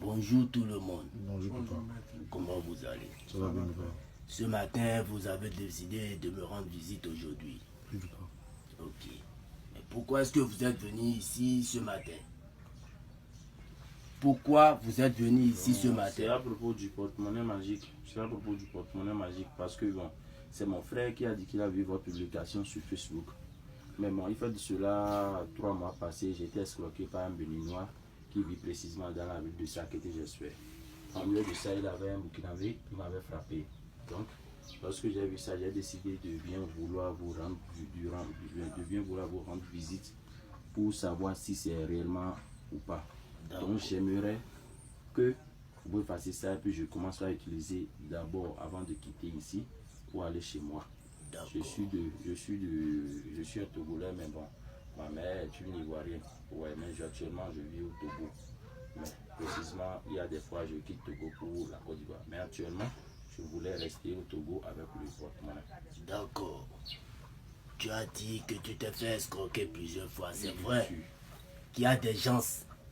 Bonjour tout le monde. Bonjour papa. Comment vous allez? Ça va bien papa. Ce matin, vous avez décidé de me rendre visite aujourd'hui. Oui papa. Ok. Mais pourquoi est-ce que vous êtes venu ici ce matin? Pourquoi vous êtes venu ici ce matin? C'est à propos du porte-monnaie magique. C'est à propos du porte-monnaie magique parce que bon, c'est mon frère qui a dit qu'il a vu votre publication sur Facebook. Mais bon, il fait de cela 3 mois passés, j'ai été escroqué par un Béninois qui vit précisément dans la ville de Sakété, j'espère. En milieu de ça, il avait un Burkinabé qui m'avait frappé. Donc, lorsque j'ai vu ça, j'ai décidé de bien vouloir vous rendre visite pour savoir si c'est réellement ou pas. Donc, j'aimerais que vous fassiez ça et puis je commence à utiliser d'abord avant de quitter ici pour aller chez moi. Je suis un Togolais, mais bon, ma mère est une Ivoirienne. Ouais, mais actuellement je vis au Togo. Mais précisément, il y a des fois je quitte Togo pour la Côte d'Ivoire. Mais actuellement, je voulais rester au Togo avec le porte-monnaie. D'accord. Tu as dit que tu t'es fait escroquer plusieurs fois. C'est vrai qu'il y a des gens,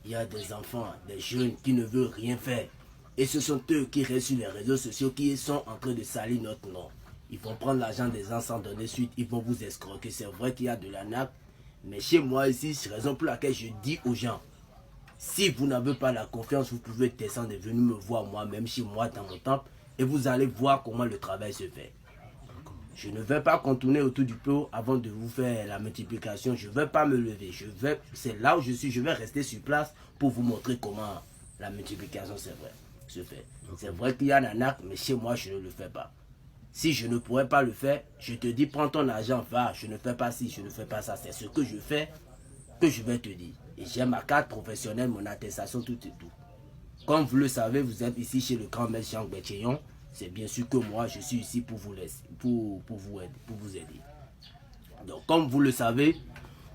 il y a des enfants, des jeunes qui ne veulent rien faire. Et ce sont eux qui restent sur les réseaux sociaux qui sont en train de salir notre nom. Ils vont prendre l'argent des gens sans donner suite, ils vont vous escroquer. C'est vrai qu'il y a de l'arnaque, mais chez moi ici, c'est la raison pour laquelle je dis aux gens, si vous n'avez pas la confiance, vous pouvez descendre et venir me voir moi-même chez moi dans mon temple et vous allez voir comment le travail se fait. Je ne vais pas contourner autour du pot avant de vous faire la multiplication. Je ne vais pas me lever. C'est là où je suis. Je vais rester sur place pour vous montrer comment la multiplication se fait. C'est vrai qu'il y a un arnaque, mais chez moi, je ne le fais pas. Si je ne pourrais pas le faire, je te dis, prends ton argent, va, je ne fais pas ci, je ne fais pas ça. C'est ce que je fais que je vais te dire. Et j'ai ma carte professionnelle, mon attestation, tout et tout. Comme vous le savez, vous êtes ici chez le grand maître Jean Béthéon. C'est bien sûr que moi, je suis ici pour vous laisser, pour vous aider. Donc, comme vous le savez,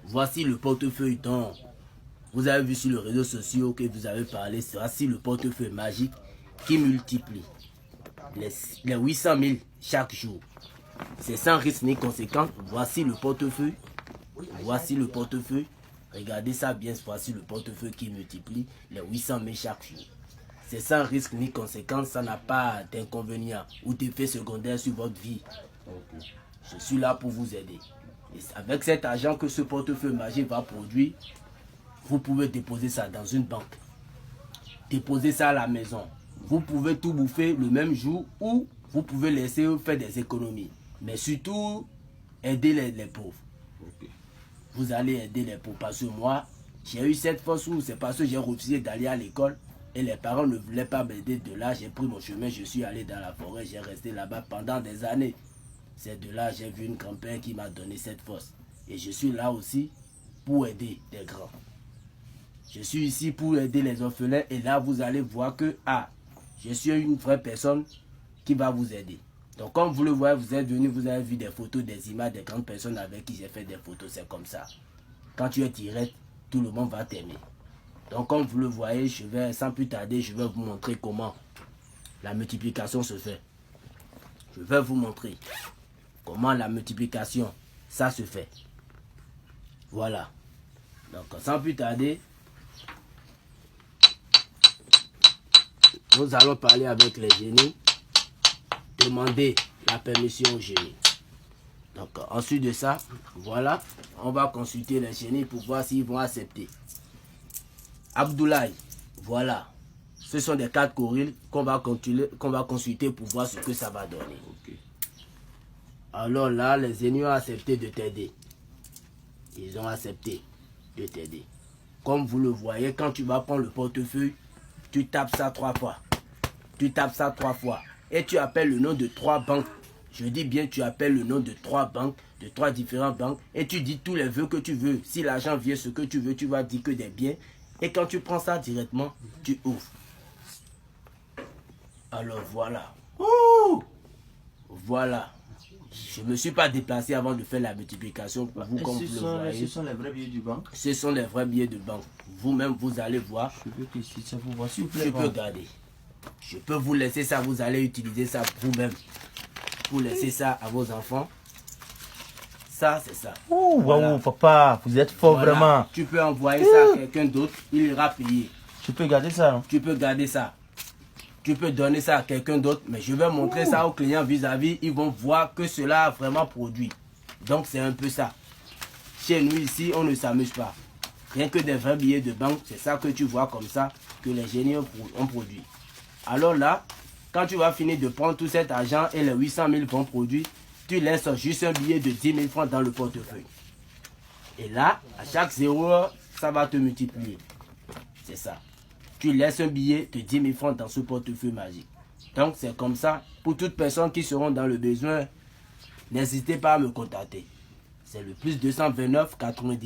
voici le portefeuille dont vous avez vu sur les réseaux sociaux que vous avez parlé. Voici le portefeuille magique qui multiplie les 800 000 chaque jour. C'est sans risque ni conséquence. Voici le portefeuille. Voici le portefeuille. Regardez ça bien. Voici le portefeuille qui multiplie les 800 000 chaque jour. C'est sans risque ni conséquence. Ça n'a pas d'inconvénient ou d'effet secondaire sur votre vie. Je suis là pour vous aider. Et avec cet argent que ce portefeuille magique va produire, vous pouvez déposer ça dans une banque. Déposer ça à la maison. Vous pouvez tout bouffer le même jour ou vous pouvez laisser faire des économies. Mais surtout, aider les pauvres. Vous allez aider les pauvres. Parce que moi, j'ai eu cette force où c'est parce que j'ai refusé d'aller à l'école et les parents ne voulaient pas m'aider. De là, j'ai pris mon chemin, je suis allé dans la forêt, j'ai resté là-bas pendant des années. C'est de là j'ai vu une grand-père qui m'a donné cette force. Et je suis là aussi pour aider les grands. Je suis ici pour aider les orphelins et là, vous allez voir que, je suis une vraie personne qui va vous aider. Donc, comme vous le voyez, vous êtes venu, vous avez vu des photos, des images des grandes personnes avec qui j'ai fait des photos. C'est comme ça. Quand tu es direct, tout le monde va t'aimer. Donc, comme vous le voyez, sans plus tarder, je vais vous montrer comment la multiplication se fait. Je vais vous montrer comment la multiplication, ça se fait. Voilà. Donc, sans plus tarder, nous allons parler avec les génies, demander la permission aux génies. Donc, ensuite de ça, voilà, on va consulter les génies pour voir s'ils vont accepter. Abdoulaye, voilà, ce sont des 4 gorilles qu'on va consulter pour voir ce que ça va donner. Alors là, les génies ont accepté de t'aider. Ils ont accepté de t'aider. Comme vous le voyez, quand tu vas prendre le portefeuille, tu tapes ça 3 fois. Tu tapes ça 3 fois. Et tu appelles le nom de 3 banques. Je dis bien, tu appelles le nom de 3 banques, de 3 différentes banques. Et tu dis tous les vœux que tu veux. Si l'argent vient, ce que tu veux, tu vas dire que des biens. Et quand tu prends ça directement, tu ouvres. Alors voilà. Ouh! Voilà. Je ne me suis pas déplacé avant de faire la multiplication pour vous, comme vous le voyez. Ce sont les vrais billets du banque. Ce sont les vrais billets de banque. Vous-même, vous allez voir. Je veux que si ça vous voit, s'il vous plaît. Je peux garder. Je peux vous laisser ça. Vous allez utiliser ça vous-même. Vous laissez ça à vos enfants. Ça, c'est ça. Ouh, voilà. Wow, papa, vous êtes fort, voilà. Vraiment. Tu peux envoyer ça à quelqu'un d'autre. Il ira payer. Tu peux garder ça. Hein? Tu peux garder ça. Tu peux donner ça à quelqu'un d'autre, mais je vais montrer ça aux clients vis-à-vis. Ils vont voir que cela a vraiment produit. Donc c'est un peu ça. Chez nous ici, on ne s'amuse pas. Rien que des vrais billets de banque, c'est ça que tu vois comme ça que les génies ont produit. Alors là, quand tu vas finir de prendre tout cet argent et les 800 000 vont produire, tu laisses juste un billet de 10 000 francs dans le portefeuille. Et là, à chaque 0 heure, ça va te multiplier. C'est ça. Tu laisses un billet de 10 000 francs dans ce portefeuille magique. Donc c'est comme ça. Pour toutes personnes qui seront dans le besoin, n'hésitez pas à me contacter. C'est le +229 90.